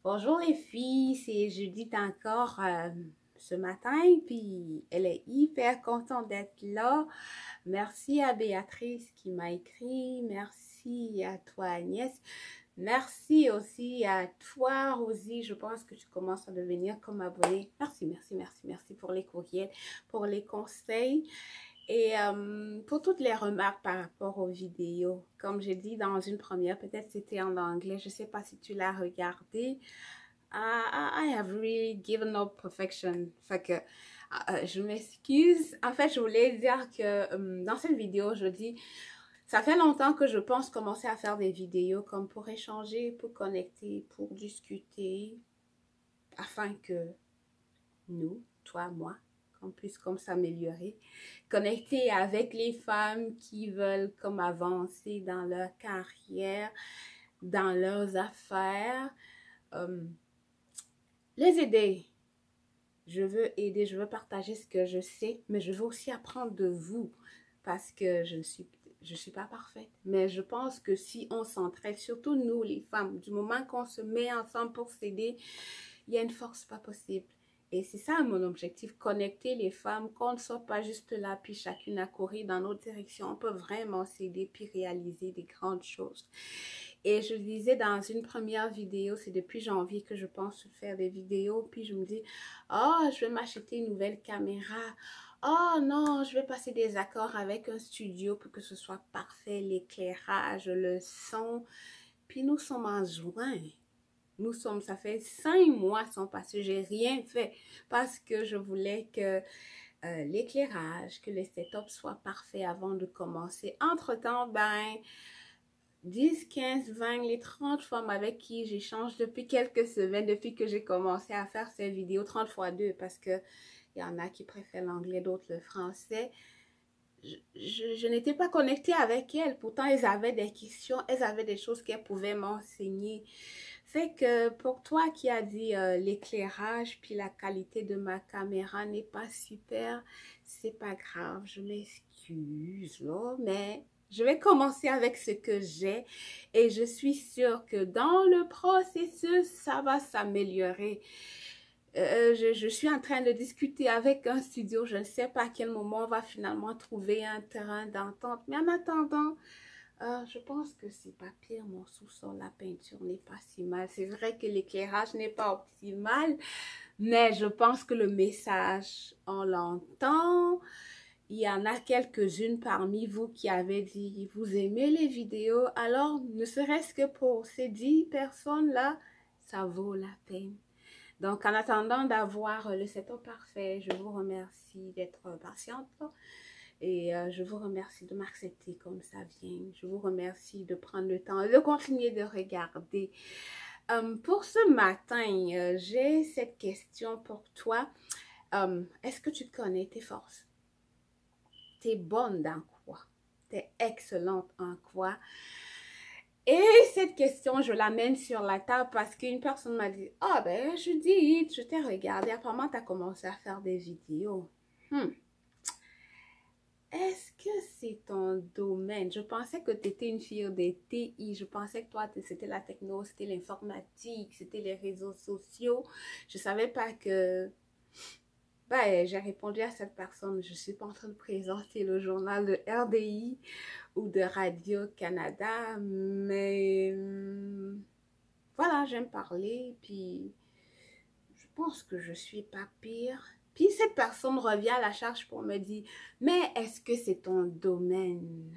Bonjour les filles, c'est Judith encore ce matin, puis elle est hyper contente d'être là. Merci à Béatrice qui m'a écrit, merci à toi Agnès, merci aussi à toi Rosie, je pense que tu commences à devenir comme abonnée. Merci pour les courriels, pour les conseils. Et pour toutes les remarques par rapport aux vidéos, comme j'ai dit dans une première, peut-être c'était en anglais, je ne sais pas si tu l'as regardé. I have really given up perfection. Fait que je m'excuse. En fait, je voulais dire que dans cette vidéo, je dis, ça fait longtemps que je pense commencer à faire des vidéos comme pour échanger, pour connecter, pour discuter, afin que nous, toi, moi, qu'on puisse comme s'améliorer, connecter avec les femmes qui veulent comme avancer dans leur carrière, dans leurs affaires, euh, les aider. Je veux aider, je veux partager ce que je sais, mais je veux aussi apprendre de vous parce que je suis pas parfaite. Mais je pense que si on s'entraide, surtout nous les femmes, du moment qu'on se met ensemble pour s'aider, il y a une force pas possible. Et c'est ça mon objectif, connecter les femmes, qu'on ne soit pas juste là, puis chacune à courir dans notre direction. On peut vraiment s'aider, puis réaliser des grandes choses. Et je disais dans une première vidéo, c'est depuis janvier que je pense faire des vidéos, puis je me dis, oh, je vais m'acheter une nouvelle caméra. Oh non, je vais passer des accords avec un studio pour que ce soit parfait, l'éclairage, le son. Puis nous sommes en juin. Ça fait 5 mois sont passés, j'ai rien fait parce que je voulais que l'éclairage, que le setup soit parfait avant de commencer. Entre-temps, ben, 10, 15, 20, les 30 femmes avec qui j'échange depuis quelques semaines, depuis que j'ai commencé à faire ces vidéos, 30 fois 2 parce que il y en a qui préfèrent l'anglais, d'autres le français. Je n'étais pas connectée avec elles. Pourtant, elles avaient des questions, elles avaient des choses qu'elles pouvaient m'enseigner. Fait que pour toi qui as dit l'éclairage puis la qualité de ma caméra n'est pas super, c'est pas grave, je m'excuse là, mais je vais commencer avec ce que j'ai et je suis sûre que dans le processus, ça va s'améliorer. Je suis en train de discuter avec un studio. Je ne sais pas à quel moment on va finalement trouver un terrain d'entente. Mais en attendant, je pense que c'est pas pire. Mon sous-sol, la peinture n'est pas si mal. C'est vrai que l'éclairage n'est pas optimal, mais je pense que le message, on l'entend. Il y en a quelques-unes parmi vous qui avaient dit, vous aimez les vidéos. Alors, ne serait-ce que pour ces 10 personnes-là, ça vaut la peine. Donc, en attendant d'avoir le setup parfait, je vous remercie d'être patiente et je vous remercie de m'accepter comme ça vient. Je vous remercie de prendre le temps de continuer de regarder. Pour ce matin, j'ai cette question pour toi. Est-ce que tu connais tes forces? T'es bonne dans quoi? T'es excellente en quoi? Et cette question, je l'amène sur la table parce qu'une personne m'a dit, ah ben, Judith, je t'ai regardé, apparemment, tu as commencé à faire des vidéos. Est-ce que c'est ton domaine? Je pensais que tu étais une fille des TI. Je pensais que toi, c'était la techno, c'était l'informatique, c'était les réseaux sociaux. Je savais pas que... Ben, j'ai répondu à cette personne. Je suis pas en train de présenter le journal de RDI ou de Radio-Canada, mais voilà, j'aime parler, puis je pense que je suis pas pire. Puis cette personne revient à la charge pour me dire, mais est-ce que c'est ton domaine?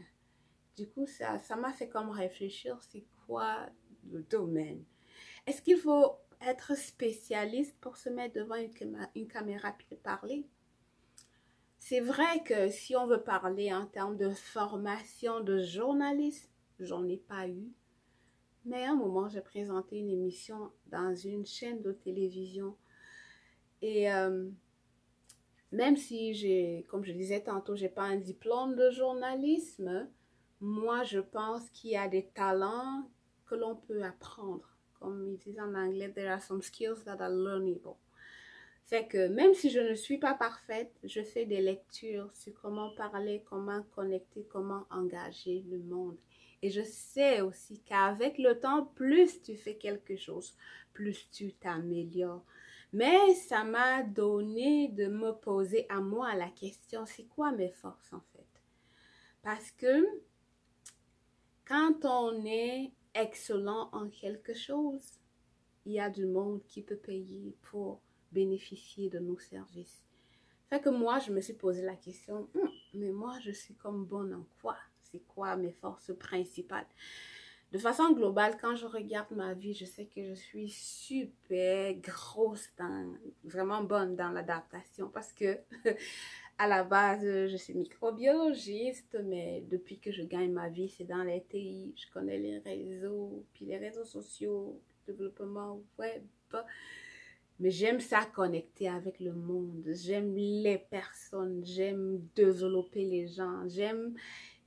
Du coup, ça m'a fait comme réfléchir, c'est quoi le domaine? Est-ce qu'il faut être spécialiste pour se mettre devant une caméra et parler? C'est vrai que si on veut parler en termes de formation de journaliste, j'en ai pas eu. Mais à un moment, j'ai présenté une émission dans une chaîne de télévision. Et même si comme je disais tantôt, j'ai pas un diplôme de journalisme, moi, je pense qu'il y a des talents que l'on peut apprendre. Comme ils disent en anglais, there are some skills that are learnable. C'est que même si je ne suis pas parfaite, je fais des lectures sur comment parler, comment connecter, comment engager le monde. Et je sais aussi qu'avec le temps, plus tu fais quelque chose, plus tu t'améliores. Mais ça m'a donné de me poser à moi la question, c'est quoi mes forces en fait? Parce que quand on est excellent en quelque chose, il y a du monde qui peut payer pour bénéficier de nos services. Fait que moi, je me suis posé la question, mais moi, je suis comme bonne en quoi? C'est quoi mes forces principales? De façon globale, quand je regarde ma vie, je sais que je suis super grosse, vraiment bonne dans l'adaptation parce que à la base, je suis microbiologiste, mais depuis que je gagne ma vie, c'est dans les TI. Je connais les réseaux, puis les réseaux sociaux, développement web. Mais j'aime ça connecter avec le monde. J'aime les personnes. J'aime développer les gens. J'aime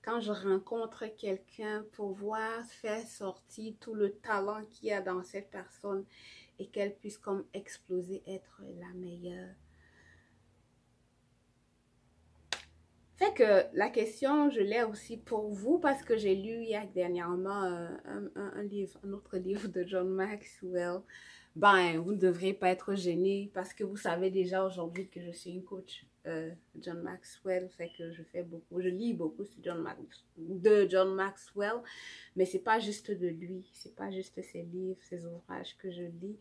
quand je rencontre quelqu'un pouvoir faire sortir tout le talent qu'il y a dans cette personne et qu'elle puisse comme exploser, être la meilleure. Fait que la question, je l'ai aussi pour vous parce que j'ai lu il y a dernièrement un autre livre de John Maxwell. Ben, vous ne devrez pas être gêné parce que vous savez déjà aujourd'hui que je suis une coach John Maxwell. Fait que je lis beaucoup sur de John Maxwell, mais c'est pas juste de lui, c'est pas juste ses livres, ses ouvrages que je lis,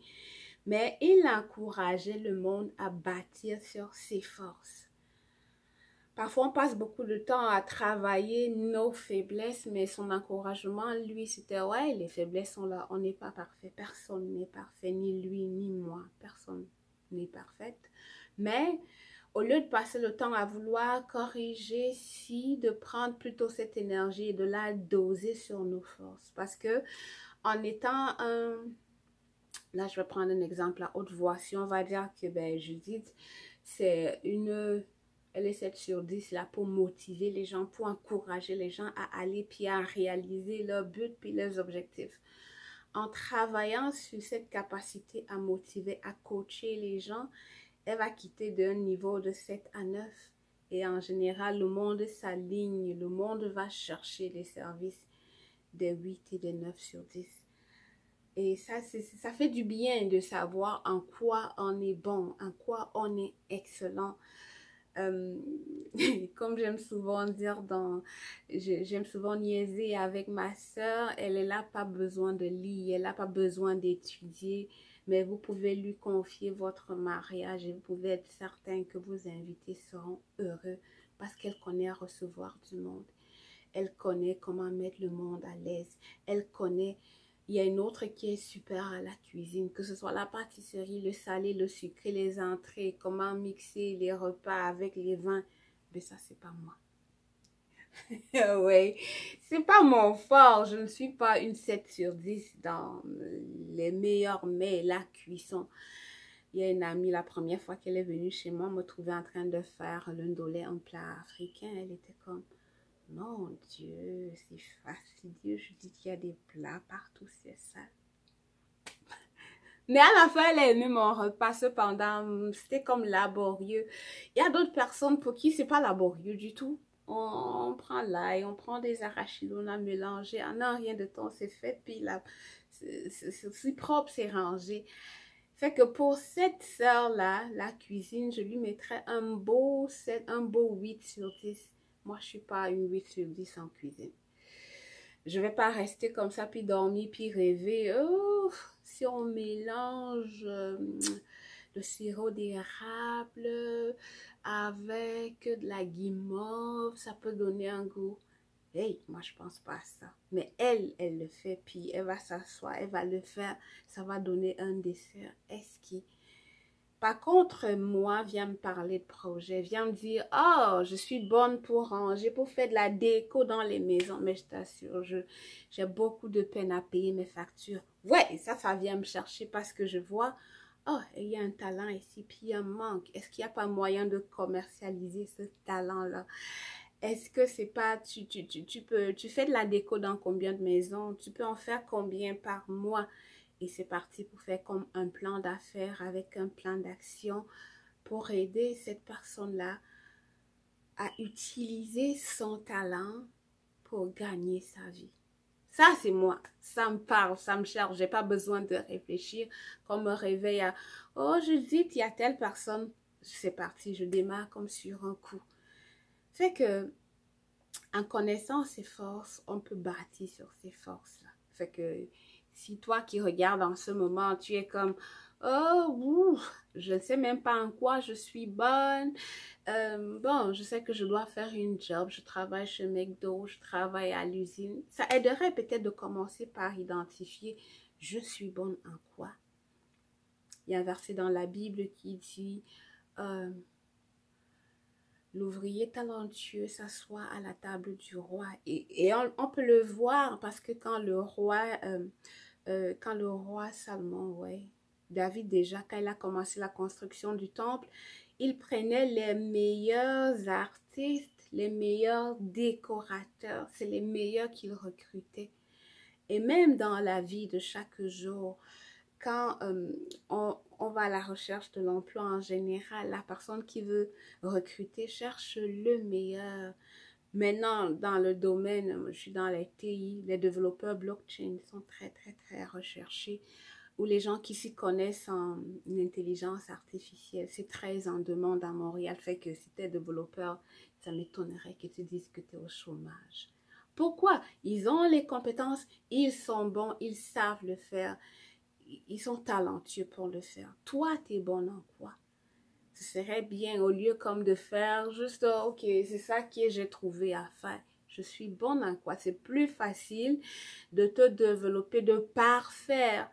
mais il encourageait le monde à bâtir sur ses forces. Parfois, on passe beaucoup de temps à travailler nos faiblesses, mais son encouragement, lui, c'était, ouais, les faiblesses sont là, on n'est pas parfait, personne n'est parfait, ni lui, ni moi, personne n'est parfaite. Mais au lieu de passer le temps à vouloir corriger, de prendre plutôt cette énergie et de la doser sur nos forces. Parce que en étant là, je vais prendre un exemple à haute voix. Si on va dire que, ben, Judith, elle est 7 sur 10 là pour motiver les gens, pour encourager les gens à aller puis à réaliser leurs buts puis leurs objectifs. En travaillant sur cette capacité à motiver, à coacher les gens, elle va quitter d'un niveau de 7 à 9. Et en général, le monde s'aligne, le monde va chercher les services des 8 et des 9 sur 10. Et ça fait du bien de savoir en quoi on est bon, en quoi on est excellent. Comme j'aime souvent dire, j'aime souvent niaiser avec ma soeur, elle n'a pas besoin de lire, elle n'a pas besoin d'étudier, mais vous pouvez lui confier votre mariage et vous pouvez être certain que vos invités seront heureux parce qu'elle connaît recevoir du monde. Elle connaît comment mettre le monde à l'aise. Elle connaît. Il y a une autre qui est super à la cuisine, que ce soit la pâtisserie, le salé, le sucré, les entrées, comment mixer les repas avec les vins. Mais ça, c'est pas moi. Oui, c'est pas mon fort. Je ne suis pas une 7 sur 10 dans les meilleurs mets, la cuisson. Il y a une amie, la première fois qu'elle est venue chez moi, me trouvait en train de faire l'undolé, un plat africain. Elle était comme... Mon Dieu, c'est fastidieux. Je dis qu'il y a des plats partout, c'est ça. Mais à la fin, elle a aimé mon repas. Cependant, c'était comme laborieux. Il y a d'autres personnes pour qui c'est pas laborieux du tout. On prend l'ail, on prend des arachides, on a mélangé. En un rien de temps, c'est fait. Puis là, c'est propre, c'est rangé. Fait que pour cette sœur-là, la cuisine, je lui mettrais un beau 8 sur 10. Moi, je suis pas une 8 sur 10 en cuisine. Je vais pas rester comme ça, puis dormir, puis rêver. Oh, si on mélange le sirop d'érable avec de la guimauve, ça peut donner un goût. Hey, moi, je pense pas à ça. Mais elle le fait, puis elle va s'asseoir, elle va le faire. Ça va donner un dessert exquis. Par contre, moi, viens me parler de projet, viens me dire, oh, je suis bonne pour ranger, pour faire de la déco dans les maisons. Mais je t'assure, j'ai beaucoup de peine à payer mes factures. Ouais, ça vient me chercher parce que je vois, oh, il y a un talent ici, puis il y a un manque. Est-ce qu'il n'y a pas moyen de commercialiser ce talent-là? Est-ce que c'est pas, tu fais de la déco dans combien de maisons? Tu peux en faire combien par mois? Et c'est parti pour faire comme un plan d'affaires avec un plan d'action pour aider cette personne-là à utiliser son talent pour gagner sa vie. Ça, c'est moi. Ça me parle, ça me charge. J'ai pas besoin de réfléchir. Qu'on me réveille à, oh, Judith, il y a telle personne. C'est parti, je démarre comme sur un coup. Fait que, en connaissant ses forces, on peut bâtir sur ces forces-là. Fait que, si toi qui regardes en ce moment, tu es comme, oh, ouh, je ne sais même pas en quoi je suis bonne. Bon, je sais que je dois faire une job. Je travaille chez McDo, je travaille à l'usine. Ça aiderait peut-être de commencer par identifier, je suis bonne en quoi. Il y a un verset dans la Bible qui dit, euh, l'ouvrier talentueux s'assoit à la table du roi. Et on peut le voir parce que quand le roi Salomon, ouais, David déjà, quand il a commencé la construction du temple, il prenait les meilleurs artistes, les meilleurs décorateurs, c'est les meilleurs qu'il recrutait. Et même dans la vie de chaque jour, quand on va à la recherche de l'emploi en général, la personne qui veut recruter cherche le meilleur. Maintenant, dans le domaine, je suis dans les TI, les développeurs blockchain sont très, très, très recherchés. Ou les gens qui s'y connaissent en intelligence artificielle, c'est très en demande à Montréal. Fait que si tu es développeur, ça m'étonnerait que tu dises que tu es au chômage. Pourquoi? Ils ont les compétences, ils sont bons, ils savent le faire. Ils sont talentueux pour le faire. Toi, tu es bon en quoi? Ce serait bien, au lieu comme de faire juste, ok, c'est ça que j'ai trouvé à faire. Je suis bonne en quoi? C'est plus facile de te développer, de parfaire